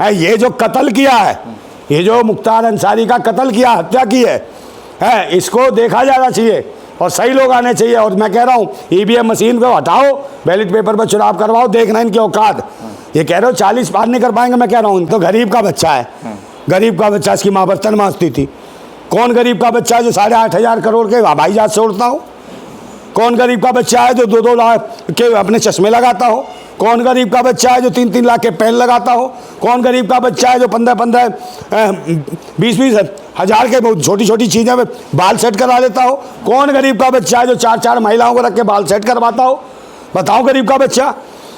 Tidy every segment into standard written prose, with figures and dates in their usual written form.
है ये जो कत्ल किया है, ये जो मुख्तार अंसारी का कत्ल किया, हत्या की है, इसको देखा जाना चाहिए और सही लोग आने चाहिए। और मैं कह रहा हूँ ईवीएम मशीन को हटाओ, बैलेट पेपर पर चुनाव करवाओ, देखना इनकी औकात। ये कह रहे हो 40 पार नहीं कर पाएंगे, मैं कह रहा हूँ तो गरीब का बच्चा है, गरीब का बच्चा, इसकी माँ बर्तन मांजती थी। कौन गरीब का बच्चा है जो 8,500 करोड़ के हवाई जहाज से उड़ता हो? कौन गरीब का बच्चा है जो 2-2 लाख के अपने चश्मे लगाता हो? कौन गरीब का बच्चा है जो 3-3 लाख के पेन लगाता हो? कौन गरीब का बच्चा है जो 15-15 20-20 हज़ार के बहुत छोटी छोटी चीज़ें में बाल सेट करा लेता हो? कौन गरीब का बच्चा है जो 4-4 महिलाओं को रख के बाल सेट करवाता हो? बताओ गरीब का बच्चा।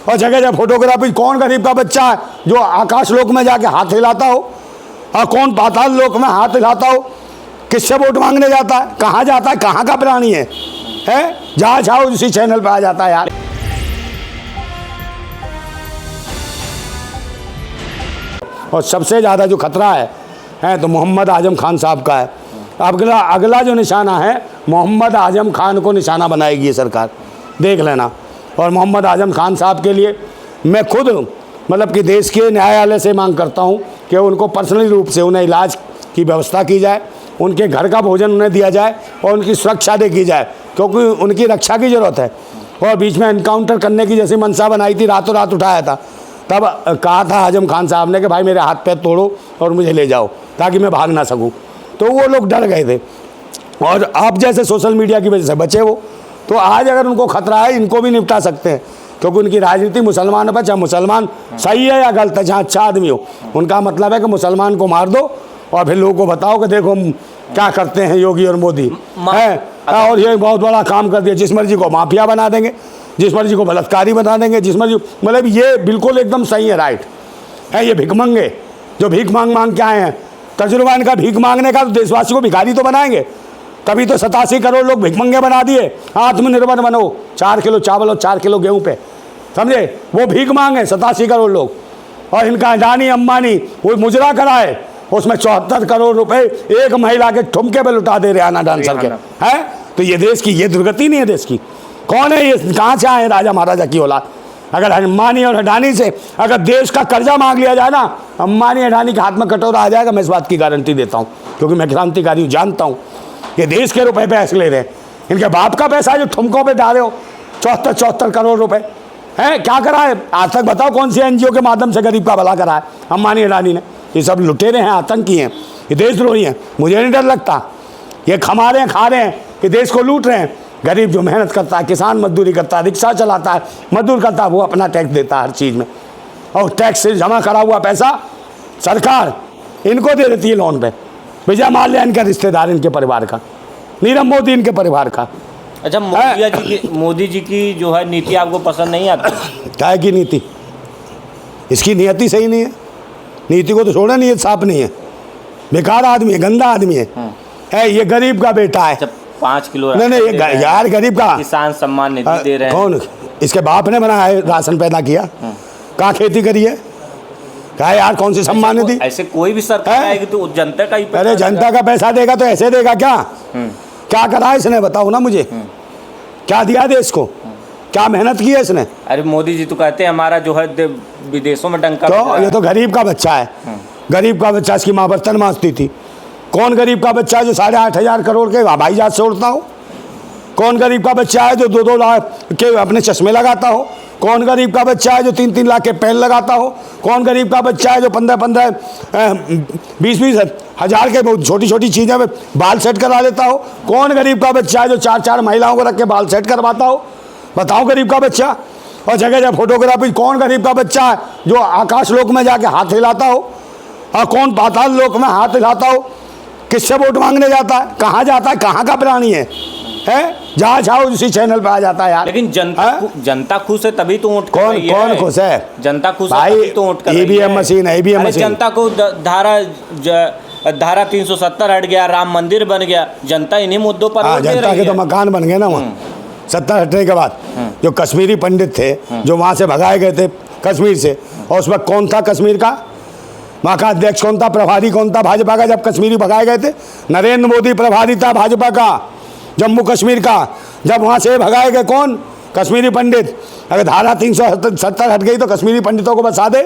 और जगह जगह फोटोग्राफी। कौन गरीब का बच्चा है जो आकाश लोक में जाके हाथ हिलाता हो? और कौन पाताल लोक में हाथ हिलाता हो? किससे वोट मांगने जाता है? कहाँ जाता है? कहाँ का प्राणी है? जहाँ जाओ उसी चैनल पे आ जाता है यार। और सबसे ज़्यादा जो खतरा है तो मोहम्मद आजम खान साहब का है। अगला जो निशाना है मोहम्मद आजम खान को निशाना बनाएगी ये सरकार, देख लेना। और मोहम्मद आजम खान साहब के लिए मैं खुद मतलब कि देश के न्यायालय से मांग करता हूँ कि उनको पर्सनली रूप से उन्हें इलाज की व्यवस्था की जाए, उनके घर का भोजन उन्हें दिया जाए और उनकी सुरक्षा देखी जाए, क्योंकि उनकी रक्षा की ज़रूरत है। और बीच में एनकाउंटर करने की जैसी मनसा बनाई थी, रातों रात उठाया था, तब कहा था आजम खान साहब ने कि भाई मेरे हाथ पैर तोड़ो और मुझे ले जाओ ताकि मैं भाग ना सकूं। तो वो लोग डर गए थे और आप जैसे सोशल मीडिया की वजह से बचे वो। तो आज अगर उनको खतरा है, इनको भी निपटा सकते हैं, क्योंकि उनकी राजनीति मुसलमानों पर, चाहे मुसलमान सही है या गलत है, जहाँ अच्छा आदमी हो, उनका मतलब है कि मुसलमान को मार दो और फिर लोगों को बताओ कि देखो क्या करते हैं योगी और मोदी है। और ये बहुत बड़ा काम कर दिया, जिस मर्जी को माफिया बना देंगे, जिस मर्जी को बलात्कारी बना देंगे, जिस मर्जी, मतलब ये बिल्कुल एकदम सही है, राइट है। ये भिखमंगे जो भीख मांग के आए हैं, तजुर्बा इनका भीख मांगने का, तो देशवासी को भिखारी तो बनाएंगे। तभी तो 87 करोड़ लोग भिखमंगे बना दिए। आत्मनिर्भर बनो, 4 किलो चावल और 4 किलो गेहूँ पे, समझे? वो भीख मांगे 87 करोड़ लोग। और इनका अडानी अंबानी वो मुजरा कराए, उसमें 74 करोड़ रुपए एक महिला के ठुमके पे लुटा दे रहे आना डांसर के, हैं? तो ये देश की ये दुर्गति नहीं है देश की। कौन है ये? कहाँ से आए राजा महाराजा की औलाद? अगर अंबानी और अडानी से अगर देश का कर्जा मांग लिया जाए ना, अंबानी अडानी के हाथ में कटोरा आ जाएगा, मैं इस बात की गारंटी देता हूँ, क्योंकि मैं क्रांतिकारी हूँ, जानता हूँ। ये देश के रुपए पैसे ले रहे हैं, इनके बाप का पैसा है जो ठुमकों पे डाले हो, 74 करोड़ रुपए हैं। क्या करा है आज तक? बताओ कौन सी एनजीओ के माध्यम से गरीब का भला करा है अंबानी अडानी ने? ये सब लुटेरे हैं, आतंकी हैं, ये देशद्रोही हैं। मुझे नहीं डर लगता, ये खा रहे हैं, खा रहे हैं, ये देश को लूट रहे हैं। गरीब जो मेहनत करता है, किसान मजदूरी करता है, रिक्शा चलाता है, मजदूर करता है, वो अपना टैक्स देता है हर चीज़ में, और टैक्स से जमा करा हुआ पैसा सरकार इनको दे देती है लोन पे। विजय माल्या इनका रिश्तेदार, इनके परिवार का, नीरव मोदी इनके परिवार का। अच्छा, मोदी जी की जो है नीति आपको पसंद नहीं आती? क्या की नीति? इसकी नियति सही नहीं है, नीति को तो छोड़ा नहीं है, साफ नहीं है, बेकार आदमी है, गंदा आदमी है। ये गरीब का बेटा है। 5 किलो नहीं यार, गरीब का किसान सम्मान निधि दे रहे हैं। कौन? इसके बाप ने बनाया है, राशन पैदा किया, कहाँ खेती करी है? क्या यार, कौन सी सम्मान निधि? ऐसे कोई भी सरकार आएगी तो जनता का ही पैसा। अरे जनता का पैसा देगा तो ऐसे देगा क्या? क्या करा इसने, बताओ ना मुझे, क्या दिया देश को? क्या मेहनत की है इसने? अरे मोदी जी तो कहते हैं हमारा जो है विदेशों में डंका। तो ये तो गरीब का बच्चा है, गरीब का बच्चा, इसकी माँ बर्तन मांजती थी। कौन गरीब का बच्चा है जो 8,500 करोड़ के हवाई जहाज से उड़ता हो? कौन गरीब का बच्चा है जो 2-2 लाख के अपने चश्मे लगाता हो? कौन गरीब का बच्चा है जो 3-3 लाख के पेन लगाता हो? कौन गरीब का बच्चा है जो 15-15 20-20 हज़ार के बहुत छोटी छोटी चीज़ें में बाल सेट करा लेता हो? कौन गरीब का बच्चा है जो 4-4 महिलाओं को रख के बाल सेट करवाता हो? बताओ गरीब का बच्चा। और जगह जगह फोटोग्राफी। कौन गरीब का बच्चा है जो आकाश लोक में जाके हाथ हिलाता हो? और कौन पाताल लोक में हाथ हिलाता हो? किससे वोट मांगने जाता है? कहाँ जाता है? कहाँ का प्राणी है? जहाँ जाओ उसी चैनल पे आ जाता है यार। लेकिन जनता खुश है तभी तो वोट कर रही है। कौन खुश है? जनता खुश है तभी तो वोट कर रही है। ईवीएम मशीन है, ईवीएम मशीन। जनता को धारा 370 हट गया, राम मंदिर बन गया, जनता इन्हीं मुद्दों पर वोट दे रही है। जनता के तो मकान बन गए ना वहाँ, सत्ता हटने के बाद। जो कश्मीरी पंडित थे जो वहाँ से भगाए गए थे कश्मीर से, और उस वक्त कौन था कश्मीर का? वहाँ का अध्यक्ष कौन था? प्रभारी कौन था भाजपा का जब कश्मीरी भगाए गए थे? नरेंद्र मोदी प्रभारी था भाजपा का जम्मू कश्मीर का। जब वहाँ से भगाए गए कौन? कश्मीरी पंडित। अगर धारा 370 हट गई तो कश्मीरी पंडितों को बसा दे,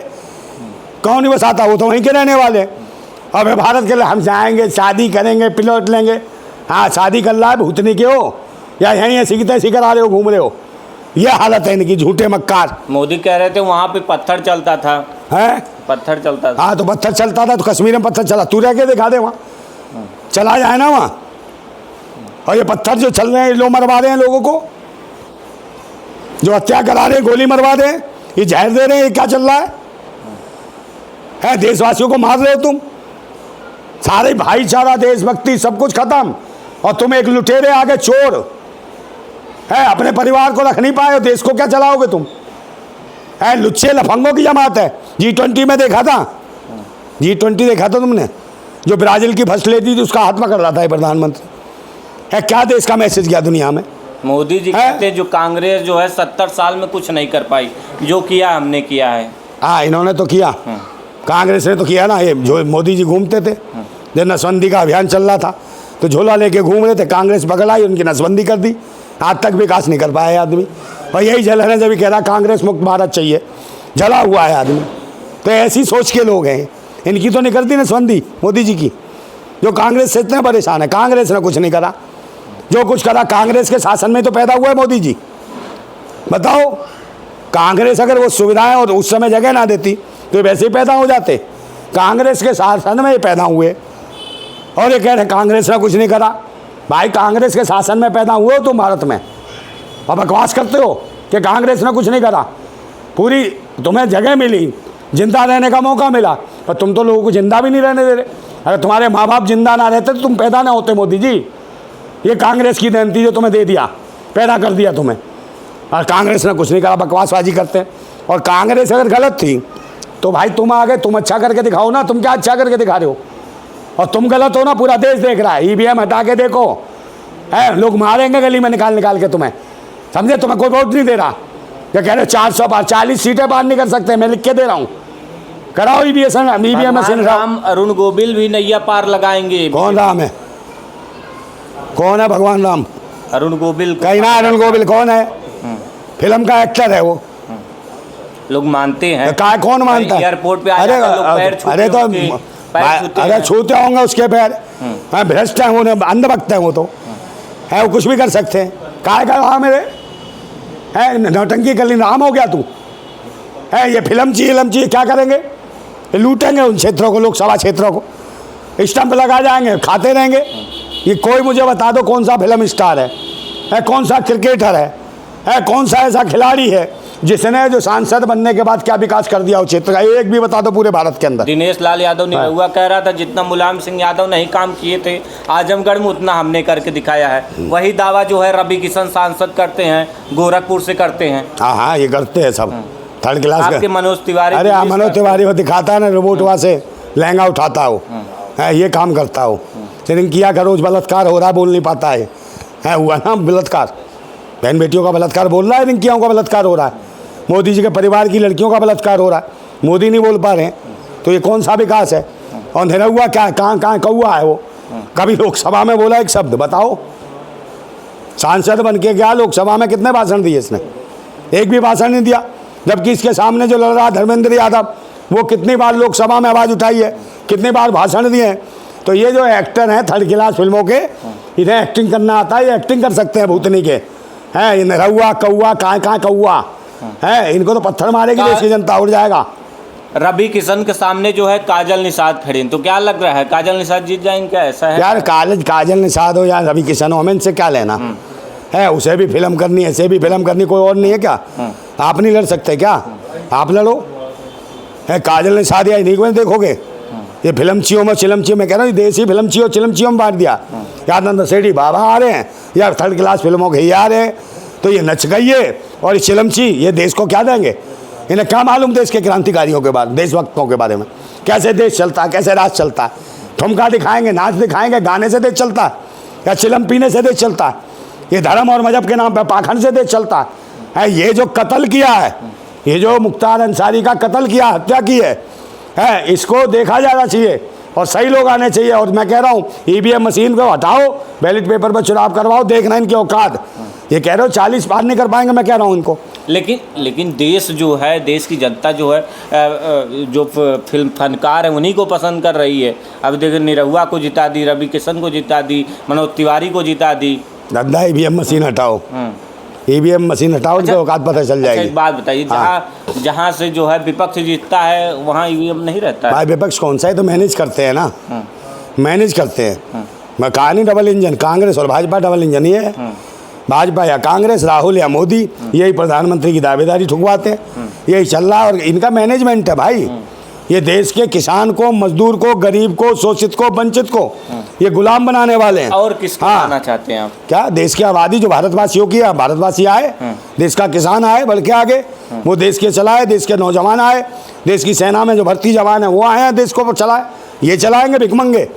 कौन नहीं बसाता, वो तो वहीं के रहने वाले हैं। अब भारत के लिए हम जाएंगे, शादी करेंगे, प्लॉट लेंगे। हाँ, शादी कर रहा है भूतनी के हो या यहीं ऐसी की तैसी करा रहे हो, घूम रहे हो, ये हालत है इनकी, झूठे मक्कार। मोदी कह रहे थे वहाँ पे पत्थर चलता था, हैं? पत्थर चलता था। हाँ, तो पत्थर चलता था तो कश्मीर में पत्थर चला, तू रह के दिखा दे वहाँ, चला जाए ना वहाँ। और ये पत्थर जो चल रहे हैं, लोग मरवा रहे हैं लोगों को, जो हत्या करा रहे हैं, गोली मरवा रहे हैं, ये जहर दे रहे हैं, ये क्या चल रहा है? देशवासियों को मार रहे हो तुम, सारे भाईचारा, देशभक्ति सब कुछ खत्म, और तुम एक लुटेरे आगे चोर है, अपने परिवार को रख नहीं पाए हो, देश को क्या चलाओगे तुम? है लुच्चे लफंगों की जमात है। G20 में देखा था, G20 देखा था तुमने, जो ब्राजील की फसलें थी उसका हाथ पकड़ रहा था ये प्रधानमंत्री। है क्या देश का मैसेज गया दुनिया में? मोदी जी कहते हैं जो कांग्रेस जो है 70 साल में कुछ नहीं कर पाई, जो किया हमने किया है। हाँ, इन्होंने तो किया, कांग्रेस ने तो किया ना। ये जो मोदी जी घूमते थे, जब नसबंदी का अभियान चल रहा था तो झोला लेके घूम रहे थे, कांग्रेस पकड़ आई, उनकी नसबंदी कर दी, आज तक विकास नहीं कर पाया आदमी। और यही जलन है, जब कह रहा कांग्रेस मुक्त भारत चाहिए, जला हुआ है आदमी। तो ऐसी सोच के लोग हैं, इनकी तो नहीं करती नसबंदी मोदी जी की, जो कांग्रेस से इतने परेशान है। कांग्रेस ने कुछ नहीं करा, जो कुछ करा कांग्रेस के शासन में तो पैदा हुआ है मोदी जी। बताओ, कांग्रेस अगर वो सुविधाएं और उस समय जगह ना देती तो वैसे ही पैदा हो जाते। कांग्रेस के शासन में ये पैदा हुए, और ये कह रहे कांग्रेस ने कुछ नहीं करा। भाई, कांग्रेस के शासन में पैदा हुए हो तुम भारत में, और बकवास करते हो कि कांग्रेस ने कुछ नहीं करा। पूरी तुम्हें जगह मिली, जिंदा रहने का मौका मिला, पर तुम तो लोगों को जिंदा भी नहीं रहने दे रहे। अगर तुम्हारे माँ बाप जिंदा ना रहते तो तुम पैदा ना होते मोदी जी। ये कांग्रेस की देन थी जो तुम्हें दे दिया, पैदा कर दिया तुम्हें, और कांग्रेस ने कुछ नहीं करा, बकवासबाजी करते हैं। और कांग्रेस अगर गलत थी तो भाई तुम आगे, तुम अच्छा करके दिखाओ ना, तुम क्या अच्छा करके दिखा रहे हो? और तुम गलत हो ना, पूरा देश देख रहा है। EVM हटा के देखो, है लोग मारेंगे गली में निकाल निकाल के तुम्हें, समझे? तुम्हें कोई वोट नहीं दे रहा, ये कह रहे 400 पार 40 सीटें पार नहीं कर सकते, मैं लिख के दे रहा हूँ, कराओ EVM मशीन। राम अरुण गोविल भी नैया पार लगाएंगे। कौन राम है? कौन है भगवान राम? अरुण गोविल कहीं ना, अरुण गोविल कौन है? फिल्म का एक्टर है वो, लोग मानते हैं। कौन मानता है? एयरपोर्ट पे अरे अरे छूते होंगे उसके पैर, भ्रष्ट हैं वो, अंधभक्त हैं वो, तो है वो कुछ भी कर सकते हैं। काय का रहा मेरे है नौटंकी कर ली, राम हो गया तू? है ये फिल्म चाहिए क्या करेंगे? ये लूटेंगे उन क्षेत्रों को, लोकसभा क्षेत्रों को, स्टंप लगा जाएंगे, खाते रहेंगे। ये कोई मुझे बता दो कौन सा फिल्म स्टार है कौन सा क्रिकेटर है कौन सा ऐसा खिलाड़ी है जिसने जो सांसद बनने के बाद क्या विकास कर दिया हो क्षेत्र का? एक भी बता दो पूरे भारत के अंदर। दिनेश लाल यादव निरहुआ कह रहा था जितना मुलायम सिंह यादव नहीं काम किए थे आजमगढ़ में, उतना हमने करके दिखाया है। वही दावा जो है रवि किशन सांसद करते हैं, गोरखपुर से करते हैं। हाँ, ये करते हैं सब थर्ड क्लास आपके मनोज तिवारी। अरे हाँ, मनोज तिवारी वो दिखाता है ना, रोबोट वहाँ से लहंगा उठाता हो, ये काम करता हो। रिंकिया का रोज बलात्कार हो रहा है, बोल नहीं पाता है हुआ ना बलात्कार, बहन बेटियों का बलात्कार बोल रहा है, रिंकियाओं का बलात्कार हो रहा है, मोदी जी के परिवार की लड़कियों का बलात्कार हो रहा है, मोदी नहीं बोल पा रहे हैं, तो ये कौन सा विकास है? और निरहुआ क्या कहाँ कौआ है वो? कभी लोकसभा में बोला एक शब्द? बताओ, सांसद बन के गया, लोकसभा में कितने भाषण दिए इसने? एक भी भाषण नहीं दिया। जबकि इसके सामने जो लड़ रहा धर्मेंद्र यादव, वो कितनी बार लोकसभा में आवाज़ उठाई है, कितनी बार भाषण दिए हैं। तो ये जो एक्टर हैं थर्ड क्लास फिल्मों के, इन्हें एक्टिंग करना आता है, ये एक्टिंग कर सकते हैं भूतनी के, हैं ये निरहुआ कौआ कहाँ कौआ है, इनको तो पत्थर मारेगी देश की जनता, उड़ जाएगा। रवि किशन के सामने जो है काजल निषाद खड़े, तो क्या लग रहा है काजल निषाद जीत जाएंगे क्या? ऐसा है यार, काजल निषाद हो या रवि किशन हो, हमें इनसे क्या लेना है? उसे भी फिल्म करनी है, इसे भी फिल्म करनी, कोई और नहीं है क्या? आप नहीं लड़ सकते क्या? आप लड़ो। है काजल निषाद या इन्हीं को देखोगे? ये फिल्मचियों में चिलमचियों में कह रहा हूँ, देसी फिल्मचियों चिलमचियों में बांट दिया। यादव सेठी बाबा आ रहे हैं या थर्ड क्लास फिल्मों के ही आ रहे हैं, तो ये नच गई है। और ये चिलमची ये देश को क्या देंगे? इन्हें क्या मालूम देश के क्रांतिकारियों के बारे, देशभक्तों के बारे में, कैसे देश चलता है, कैसे राज चलता है? ठुमका दिखाएंगे, नाच दिखाएंगे, गाने से देश चलता है या चिलम पीने से देश चलता है? ये धर्म और मजहब के नाम पर पाखंड से देश चलता है। ये जो कत्ल किया है, ये जो मुख्तार अंसारी का कत्ल किया, हत्या की है, इसको देखा जाना चाहिए और सही लोग आने चाहिए। और मैं कह रहा हूँ EVM मशीन को हटाओ, बैलेट पेपर पर चुनाव करवाओ, देखना इनकी औकात। ये कह रहे हो 40 पार नहीं कर पाएंगे, मैं कह रहा हूँ इनको लेकिन देश जो है, देश की जनता जो है जो फिल्म फनकार है उन्हीं को पसंद कर रही है। अब देखिए निरहुआ को जिता दी, रवि किशन को जिता दी, मनोज तिवारी को जिता दी। दादा ईवीएम मशीन हटाओ, ईवीएम मशीन हटाओ, उनकी औकात पता चल जाएगी। एक बात बताइए, जहाँ से जो है विपक्ष जीतता है वहाँ ईवीएम नहीं रहता है। भाई विपक्ष कौन सा है, तो मैनेज करते हैं ना, मैनेज करते हैं। मैं कहा नहीं डबल इंजन, कांग्रेस और भाजपा डबल इंजन ही है। भाजपा या कांग्रेस, राहुल या मोदी, यही प्रधानमंत्री की दावेदारी ठुकवाते हैं, यही चल रहा है। और इनका मैनेजमेंट है भाई। ये देश के किसान को, मजदूर को, गरीब को, शोषित को, वंचित को ये गुलाम बनाने वाले हैं। और किसको बनाना चाहते हैं आप? क्या देश की आबादी जो भारतवासियों की है, भारतवासी आए, देश का किसान आए, बढ़ के आगे वो देश के चलाए, देश के नौजवान आए, देश की सेना में जो भर्ती जवान है वो आए हैं, देश को चलाए। ये चलाएंगे भिखमंगे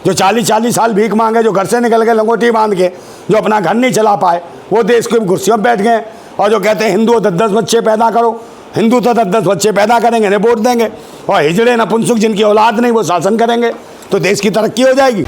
जो 40-40 साल भीख मांगे, जो घर से निकल गए लंगोटी बांध के, जो अपना घर नहीं चला पाए, वो देश की कुर्सियों पर बैठ गए। और जो कहते हैं हिंदू 10-10 बच्चे पैदा करो, हिंदू तो 10-10 बच्चे पैदा करेंगे, इन्हें वोट देंगे। और हिजड़े नपुंसक जिनकी औलाद नहीं वो शासन करेंगे, तो देश की तरक्की हो जाएगी।